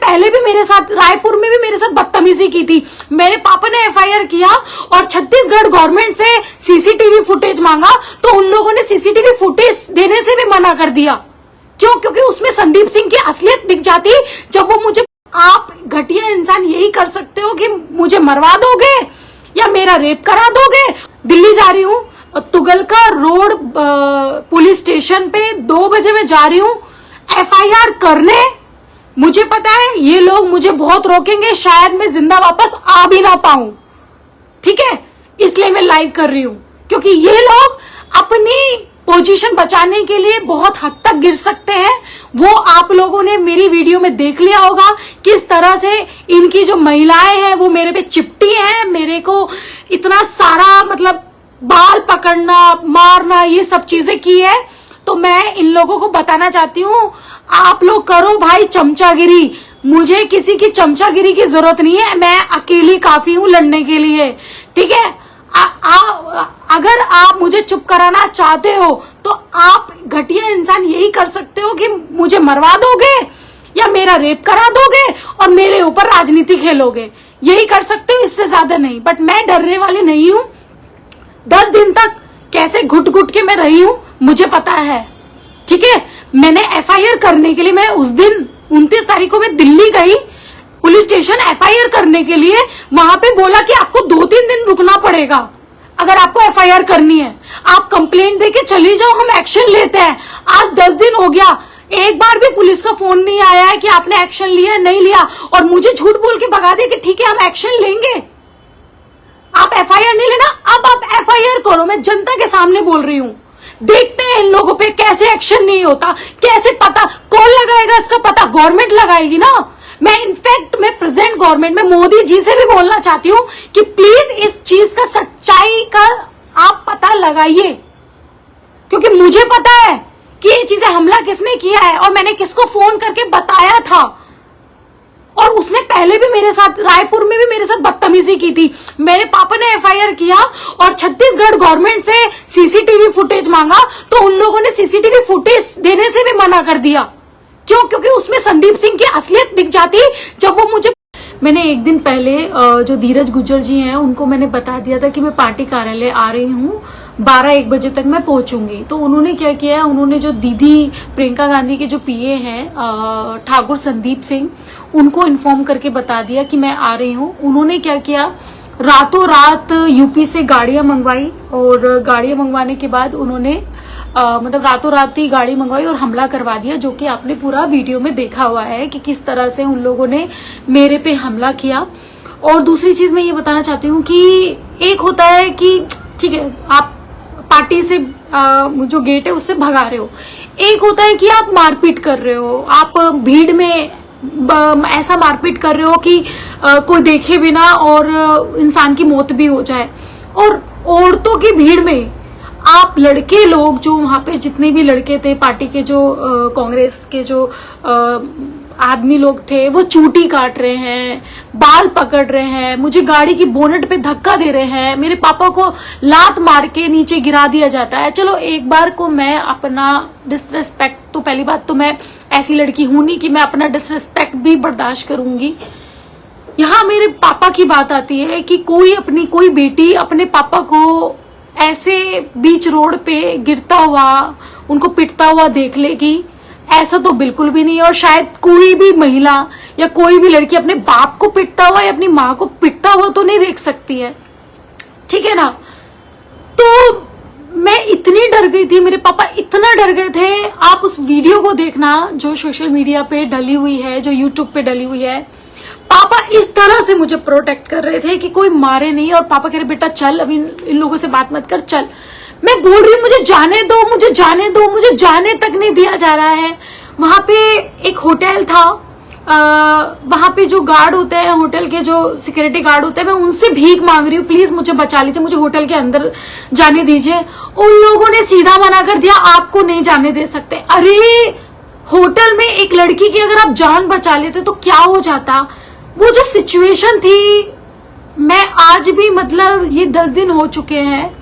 पहले भी मेरे साथ, रायपुर में भी मेरे साथ बदतमीजी की थी। मेरे पापा ने एफआईआर किया और छत्तीसगढ़ गवर्नमेंट से सीसीटीवी फुटेज मांगा, तो उन लोगों ने सीसीटीवी फुटेज देने से भी मना कर दिया। क्यों? क्योंकि उसमें संदीप सिंह की असलियत दिख जाती। जब वो मुझे, आप घटिया इंसान यही कर सकते हो कि मुझे मरवा दोगे या मेरा रेप करा दोगे। दिल्ली जा रही हूँ, तुगलका रोड पुलिस स्टेशन पे 2 बजे मैं जा रही हूँ एफआईआर करने। मुझे पता है ये लोग मुझे बहुत रोकेंगे, शायद मैं जिंदा वापस आ भी ना पाऊं, ठीक है, इसलिए मैं लाइव कर रही हूं, क्योंकि ये लोग अपनी पोजीशन बचाने के लिए बहुत हद तक गिर सकते हैं। वो आप लोगों ने मेरी वीडियो में देख लिया होगा किस तरह से इनकी जो महिलाएं हैं वो मेरे पे चिपटी हैं, मेरे को इतना सारा मतलब बाल पकड़ना, मारना, ये सब चीजें की है। तो मैं इन लोगों को बताना चाहती हूँ, आप लोग करो भाई चमचागिरी, मुझे किसी की चमचागिरी की जरूरत नहीं है, मैं अकेली काफी हूं लड़ने के लिए, ठीक है। अगर आप मुझे चुप कराना चाहते हो तो आप घटिया इंसान यही कर सकते हो कि मुझे मरवा दोगे या मेरा रेप करा दोगे और मेरे ऊपर राजनीति खेलोगे, यही कर सकते हो, इससे ज्यादा नहीं। बट मैं डरने वाली नहीं हूं। 10 दिन तक कैसे घुट घुट के मैं रही हूं मुझे पता है, ठीक है। मैंने एफआईआर करने के लिए, मैं उस दिन 29 तारीख को मैं दिल्ली गई पुलिस स्टेशन एफआईआर करने के लिए। वहां पे बोला कि आपको 2-3 दिन रुकना पड़ेगा अगर आपको एफआईआर करनी है, आप कंप्लेंट देके चली जाओ, हम एक्शन लेते हैं। आज 10 दिन हो गया, एक बार भी पुलिस का फोन नहीं आया है कि आपने एक्शन लिया नहीं लिया, और मुझे झूठ बोल के भगा दिया कि ठीक है हम एक्शन लेंगे, आप एफआईआर नहीं लेना। अब आप एफआईआर करो, मैं जनता के सामने बोल रही हूं। देखते हैं इन लोगों पे कैसे एक्शन नहीं होता, कैसे पता कौन लगाएगा इसका पता, गवर्नमेंट लगाएगी ना। मैं इनफैक्ट मैं प्रेजेंट गवर्नमेंट में मोदी जी से भी बोलना चाहती हूँ कि प्लीज इस चीज का सच्चाई का आप पता लगाइए, क्योंकि मुझे पता है कि ये चीजें हमला किसने किया है और मैंने किसको फोन करके बताया था। और उसने पहले भी मेरे साथ, रायपुर में भी मेरे साथ बदतमीजी की थी। मेरे पापा ने एफआईआर किया और छत्तीसगढ़ गवर्नमेंट से सीसीटीवी फुटेज मांगा, तो उन लोगों ने सीसीटीवी फुटेज देने से भी मना कर दिया। क्यों? क्योंकि उसमें संदीप सिंह की असलियत दिख जाती। जब वो मुझे, मैंने एक दिन पहले जो धीरज गुज्जर जी हैं उनको मैंने बता दिया था कि मैं पार्टी कार्यालय आ रही हूँ, 12-1 बजे तक मैं पहुंचूंगी। तो उन्होंने क्या किया, उन्होंने जो दीदी प्रियंका गांधी के जो पीए हैं ठाकुर संदीप सिंह, उनको इन्फॉर्म करके बता दिया कि मैं आ रही हूँ। उन्होंने क्या किया, रातों रात यूपी से गाड़ियां मंगवाई, और गाड़ियां मंगवाने के बाद उन्होंने मतलब रातों रात ही गाड़ी मंगवाई और हमला करवा दिया, जो कि आपने पूरा वीडियो में देखा हुआ है कि किस तरह से उन लोगों ने मेरे पे हमला किया। और दूसरी चीज मैं ये बताना चाहती हूँ कि एक होता है कि ठीक है आप पार्टी से जो गेट है उससे भगा रहे हो, एक होता है कि आप मारपीट कर रहे हो, आप भीड़ में ऐसा मारपीट कर रहे हो कि कोई देखे बिना और इंसान की मौत भी हो जाए। और औरतों की भीड़ में आप लड़के लोग, जो वहां पे जितने भी लड़के थे पार्टी के, जो कांग्रेस के जो आदमी लोग थे, वो चूटी काट रहे हैं, बाल पकड़ रहे हैं, मुझे गाड़ी की बोनट पे धक्का दे रहे हैं, मेरे पापा को लात मार के नीचे गिरा दिया जाता है। चलो एक बार को मैं अपना डिसरिस्पेक्ट, तो पहली बात तो मैं ऐसी लड़की हूं नहीं कि मैं अपना डिसरिस्पेक्ट भी बर्दाश्त करूंगी। यहाँ मेरे पापा की बात आती है कि कोई बेटी अपने पापा को ऐसे बीच रोड पे गिरता हुआ, उनको पिटता हुआ देख लेगी, ऐसा तो बिल्कुल भी नहीं। और शायद कोई भी महिला या कोई भी लड़की अपने बाप को पिटता हुआ या अपनी माँ को पिटता हुआ तो नहीं देख सकती है, ठीक है ना। तो मैं इतनी डर गई थी, मेरे पापा इतना डर गए थे। आप उस वीडियो को देखना जो सोशल मीडिया पे डली हुई है, जो यूट्यूब पे डली हुई है। पापा इस तरह से मुझे प्रोटेक्ट कर रहे थे कि कोई मारे नहीं, और पापा कह रहे बेटा चल, अभी इन लोगों से बात मत कर, चल। मैं बोल रही हूँ मुझे जाने दो, मुझे जाने दो, मुझे जाने तक नहीं दिया जा रहा है। वहां पे एक होटल था, वहां पे जो गार्ड होते हैं, होटल के जो सिक्योरिटी गार्ड होते हैं, मैं उनसे भीख मांग रही हूँ, प्लीज मुझे बचा लीजिए, मुझे होटल के अंदर जाने दीजिए। उन लोगों ने सीधा मना कर दिया, आपको नहीं जाने दे सकते। अरे होटल में एक लड़की की अगर आप जान बचा लेते तो क्या हो जाता। वो जो सिचुएशन थी, मैं आज भी, मतलब ये 10 दिन हो चुके हैं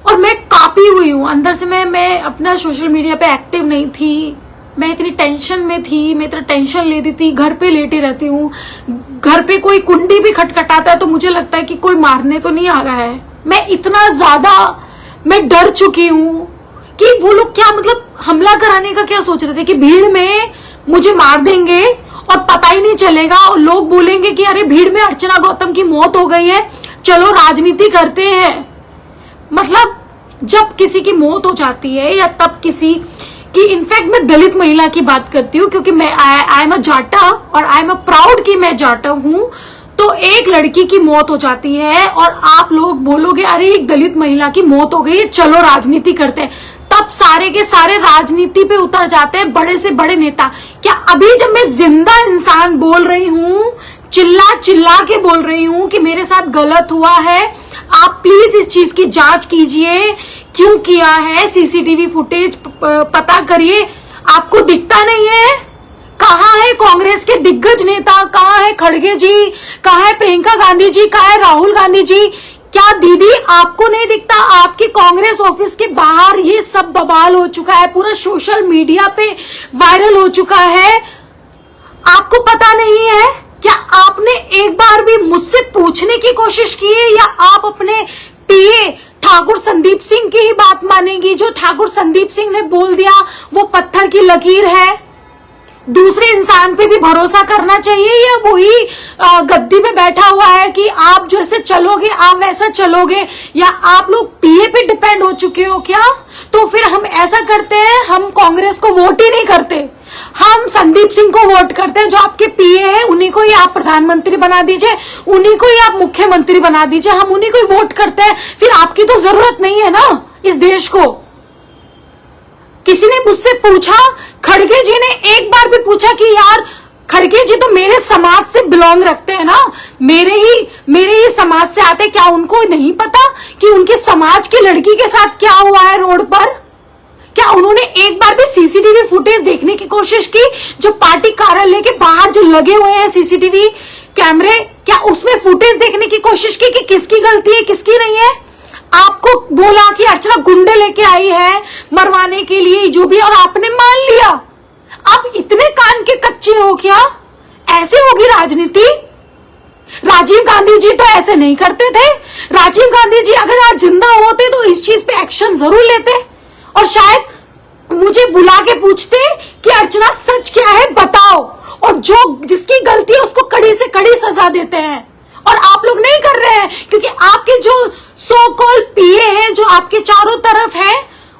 और मैं कांपी हुई हूँ अंदर से। मैं अपना सोशल मीडिया पे एक्टिव नहीं थी, मैं इतनी टेंशन में थी, मैं इतना टेंशन लेती थी, घर पे लेटी रहती हूँ, घर पे कोई कुंडी भी खटखटाता है तो मुझे लगता है कि कोई मारने तो नहीं आ रहा है। मैं इतना ज्यादा मैं डर चुकी हूँ कि वो लोग क्या मतलब हमला कराने का क्या सोच रहे थे कि भीड़ में मुझे मार देंगे और पता ही नहीं चलेगा और लोग बोलेंगे कि अरे भीड़ में अर्चना गौतम की मौत हो गई है, चलो राजनीति करते हैं। मतलब जब किसी की मौत हो जाती है या तब किसी कि इनफैक्ट मैं दलित महिला की बात करती हूँ क्योंकि मैं आई एम अ जाटा और आई एम अ प्राउड कि मैं जाटा हूँ। तो एक लड़की की मौत हो जाती है और आप लोग बोलोगे अरे एक दलित महिला की मौत हो गई है, चलो राजनीति करते हैं, तब सारे के सारे राजनीति पे उतर जाते हैं बड़े से बड़े नेता। क्या अभी जब मैं जिंदा इंसान बोल रही हूँ, चिल्ला चिल्ला के बोल रही हूँ कि मेरे साथ गलत हुआ है, आप प्लीज इस चीज की जांच कीजिए, क्यों किया है, सीसीटीवी फुटेज पता करिए। आपको दिखता नहीं है? कहाँ है कांग्रेस के दिग्गज नेता, कहाँ है खड़गे जी, कहाँ है प्रियंका गांधी जी, कहाँ है राहुल गांधी जी? क्या दीदी आपको नहीं दिखता? आपके कांग्रेस ऑफिस के बाहर ये सब बवाल हो चुका है, पूरा सोशल मीडिया पे वायरल हो चुका है, आपको पता नहीं है? क्या आपने एक बार भी मुझसे पूछने की कोशिश की है या आप अपने पीए ठाकुर संदीप सिंह की ही बात मानेंगी? जो ठाकुर संदीप सिंह ने बोल दिया वो पत्थर की लकीर है। दूसरे इंसान पे भी भरोसा करना चाहिए या वही गद्दी पे बैठा हुआ है कि आप जैसे चलोगे आप वैसा चलोगे, या आप लोग पीए पे डिपेंड हो चुके हो क्या? तो फिर हम ऐसा करते हैं, हम कांग्रेस को वोट ही नहीं करते, हम संदीप सिंह को वोट करते हैं। जो आपके पीए है उन्हीं को ही आप प्रधानमंत्री बना दीजिए, उन्हीं को ही आप मुख्यमंत्री बना दीजिए, हम उन्हीं को ही वोट करते हैं। फिर आपकी तो जरूरत नहीं है ना इस देश को। किसी ने मुझसे पूछा, खड़गे जी ने एक बार भी पूछा कि यार खड़गे जी तो मेरे समाज से बिलोंग रखते हैं ना, मेरे ही समाज से आते, क्या उनको नहीं पता कि उनके समाज की लड़की के साथ क्या हुआ है रोड पर? क्या उन्होंने एक बार भी सीसीटीवी फुटेज देखने की कोशिश की? जो पार्टी कार्यालय के बाहर जो लगे हुए हैं सीसीटीवी कैमरे, क्या उसमें फुटेज देखने की कोशिश की कि किसकी गलती है किसकी नहीं है? आपको बोला कि अर्चना गुंडे लेके आई है मरवाने के लिए जो भी, और आपने मान लिया। आप इतने कान के कच्चे हो क्या? ऐसे होगी राजनीति? राजीव गांधी जी तो ऐसे नहीं करते थे। राजीव गांधी जी अगर आज जिंदा होते तो इस चीज पे एक्शन जरूर लेते और शायद मुझे बुला के पूछते कि अर्चना सच क्या है बताओ, और जो जिसकी गलती है उसको कड़ी से कड़ी सजा देते हैं। और आप लोग नहीं कर रहे हैं क्योंकि आपके जो सो कॉल पीए हैं जो आपके चारों तरफ हैं,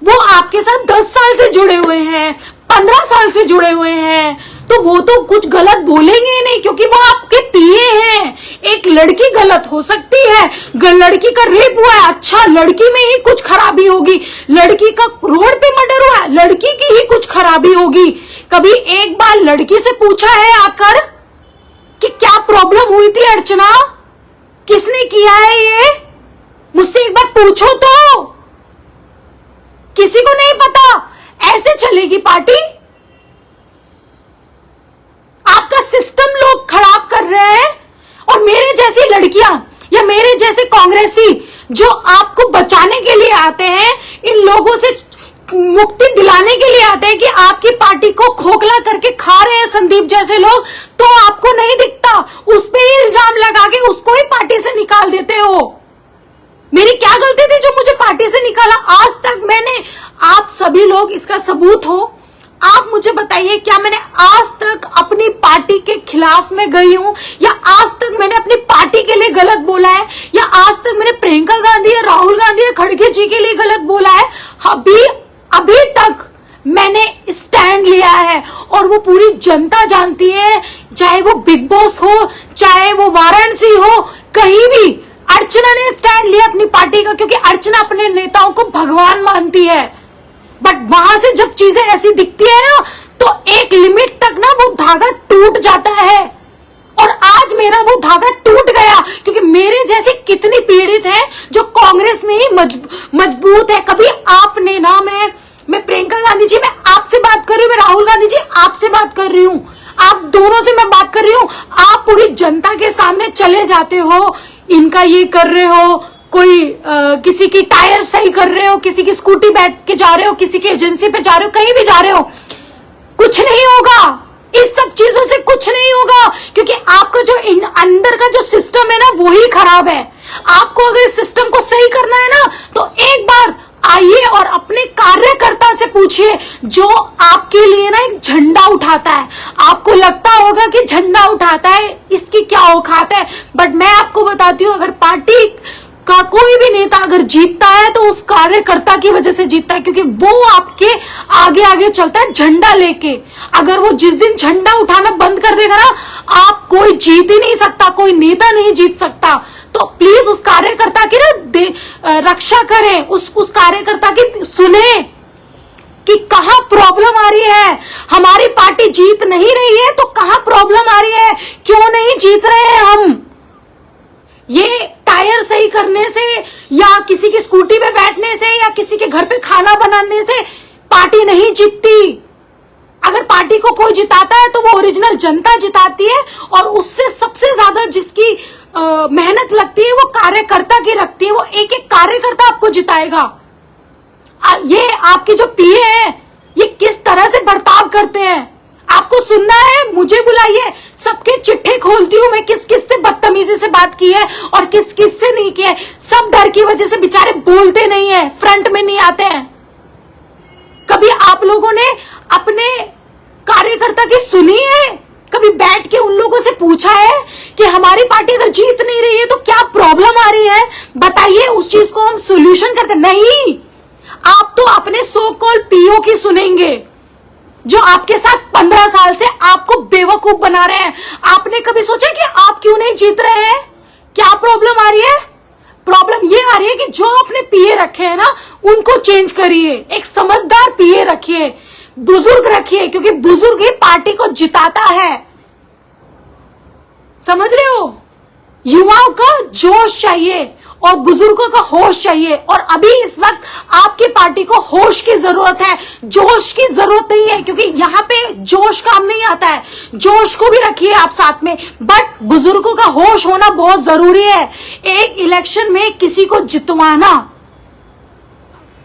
वो आपके साथ 10 साल से जुड़े हुए हैं, 15 साल से जुड़े हुए हैं, तो वो तो कुछ गलत बोलेंगे ही नहीं क्योंकि वो आपके पीए हैं। एक लड़की गलत हो सकती है, लड़की का रेप हुआ है, अच्छा लड़की में ही कुछ खराबी होगी, लड़की का रोड पे मर्डर हुआ है, लड़की की ही कुछ खराबी होगी। कभी एक बार लड़की से पूछा है आकर कि क्या प्रॉब्लम हुई थी अर्चना, किसने किया है ये? मुझसे एक बार पूछो तो। किसी को नहीं पता। ऐसे चलेगी पार्टी? आपका सिस्टम लोग खराब कर रहे हैं और मेरे जैसी लड़कियां या मेरे जैसे कांग्रेसी जो आपको बचाने के लिए आते हैं, इन लोगों से मुक्ति दिलाने के लिए आते हैं कि आपकी पार्टी को खोखला करके खा रहे हैं संदीप जैसे लोग, तो आपको नहीं दिखता, उस पे ही इल्जाम लगा के उसको ही पार्टी से निकाल देते हो। मेरी क्या गलती थी जो मुझे पार्टी से निकाला? आज तक मैंने, आप सभी लोग इसका सबूत हो, आप मुझे बताइए क्या मैंने आज तक अपनी पार्टी के खिलाफ में गई हूं, या आज तक मैंने अपनी पार्टी के लिए गलत बोला है, या आज तक मैंने प्रियंका गांधी या राहुल गांधी या खड़गे जी के लिए गलत बोला है? अभी तक मैंने स्टैंड लिया है और वो पूरी जनता जानती है, चाहे वो बिग बॉस हो, चाहे वो वाराणसी हो, कहीं भी अर्चना ने स्टैंड लिया अपनी पार्टी का, क्योंकि अर्चना अपने नेताओं को भगवान मानती है। बट वहां से जब चीजें ऐसी दिखती है ना, तो एक लिमिट तक ना वो धागा टूट जाता है, और आज मेरा वो धागा टूट गया क्योंकि मेरे जैसे कितनी पीड़ित हैं जो कांग्रेस में ही मजबूत है। कभी आपने ना, मैं प्रियंका गांधी जी, मैं आपसे बात कर रही हूँ, मैं राहुल गांधी जी आपसे बात कर रही हूँ, आप दोनों से मैं बात कर रही हूँ, आप पूरी जनता के सामने चले जाते हो, इनका ये कर रहे हो, कोई किसी की टायर सही कर रहे हो, किसी की स्कूटी बैठ के जा रहे हो, किसी की एजेंसी पे जा रहे हो, कहीं भी जा रहे हो, कुछ नहीं होगा, इस सब चीजों से कुछ नहीं होगा, क्योंकि आपका जो अंदर का जो सिस्टम है ना वही खराब है। आपको अगर इस सिस्टम को सही करना है ना तो एक बार आइए और अपने कार्यकर्ता से पूछिए जो आपके लिए ना एक झंडा उठाता है। आपको लगता होगा कि झंडा उठाता है, इसकी क्या औकात है, बट मैं आपको बताती हूँ, अगर पार्टी का कोई भी नेता अगर जीतता है तो उस कार्यकर्ता की वजह से जीतता है, क्योंकि वो आपके आगे आगे चलता है झंडा लेके। अगर वो जिस दिन झंडा उठाना बंद कर देगा ना, आप कोई जीत ही नहीं सकता, कोई नेता नहीं जीत सकता। तो प्लीज उस कार्यकर्ता की ना रक्षा करें, उस कार्यकर्ता की सुने कि कहां प्रॉब्लम आ रही है। हमारी पार्टी जीत नहीं रही है तो कहां प्रॉब्लम आ रही है, क्यों नहीं जीत रहे हैं हम। ये टायर सही करने से या किसी की स्कूटी पे बैठने से या किसी के घर पे खाना बनाने से पार्टी नहीं जीतती। अगर पार्टी को कोई जिताता है तो वो ओरिजिनल जनता जिताती है, और उससे सबसे ज्यादा जिसकी मेहनत लगती है वो कार्यकर्ता की लगती है। वो एक एक कार्यकर्ता आपको जिताएगा। ये आपके जो पीए हैं ये किस तरह से बर्ताव करते हैं आपको सुनना है, मुझे बुलाइए, सबके चिट्ठे खोलती हूं मैं, किस किस से बदतमीजी से बात की है और किस किस से नहीं की है। सब डर की वजह से बेचारे बोलते नहीं है, फ्रंट में नहीं आते हैं। कभी आप लोगों ने अपने कार्यकर्ता की सुनी है? कभी बैठ के उन लोगों से पूछा है कि हमारी पार्टी अगर जीत नहीं रही है तो क्या प्रॉब्लम आ रही है, बताइए, उस चीज को हम सोल्यूशन करते नहीं। आप तो अपने सो कॉल पीओ की सुनेंगे जो आपके साथ 15 साल से आपको बेवकूफ बना रहे हैं। आपने कभी सोचा कि आप क्यों नहीं जीत रहे हैं? क्या प्रॉब्लम आ रही है? प्रॉब्लम ये आ रही है कि जो आपने पीए रखे हैं ना उनको चेंज करिए, एक समझदार पीए रखिए, बुजुर्ग रखिए, क्योंकि बुजुर्ग ही पार्टी को जिताता है। समझ रहे हो? युवाओं का जोश चाहिए और बुजुर्गों का होश चाहिए, और अभी इस वक्त आपकी पार्टी को होश की जरूरत है, जोश की जरूरत नहीं है, क्योंकि यहाँ पे जोश काम नहीं आता है। जोश को भी रखिए आप साथ में, बट बुजुर्गों का होश होना बहुत जरूरी है। एक इलेक्शन में किसी को जितवाना,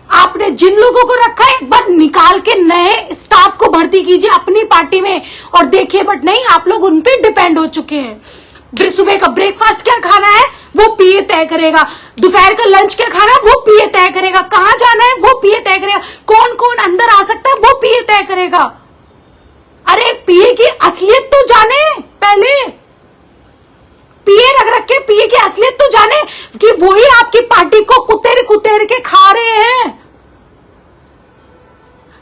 आपने जिन लोगों को रखा है एक बार निकाल के नए स्टाफ को भर्ती कीजिए अपनी पार्टी में और देखिए, बट नहीं, आप लोग उन पे डिपेंड हो चुके हैं। सुबह का ब्रेकफास्ट क्या खाना है वो पीए तय करेगा, दोपहर का लंच क्या खाना है वो पीए तय करेगा, कहां जाना है वो पीए तय करेगा, कौन कौन अंदर आ सकता है वो पीए तय करेगा। अरे पीए की असलियत तो जाने, पहले पीए रख के पीए की असलियत तो जाने कि वही आपकी पार्टी को कुतेर कुतेर के खा रहे हैं।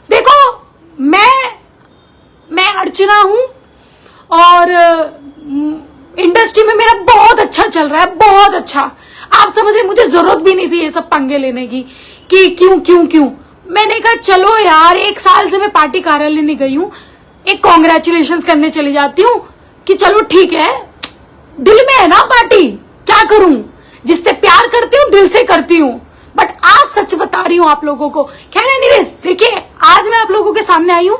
देखो, मैं अर्चना हूं और इंडस्ट्री में मेरा बहुत अच्छा चल रहा है, बहुत अच्छा। आप समझ रहे, मुझे जरूरत भी नहीं थी ये सब पंगे लेने की कि क्यों। मैंने कहा चलो यार, 1 साल से मैं पार्टी कार्यालय नहीं गई हूं, एक कॉन्ग्रेचुलेशन करने चली जाती हूं कि चलो ठीक है, दिल में है ना पार्टी, क्या करूं, जिससे प्यार करती हूं दिल से करती हूं। बट आज सच बता रही हूं आप लोगों को। खैर एनीवेज, देखिए आज मैं आप लोगों के सामने आई हूं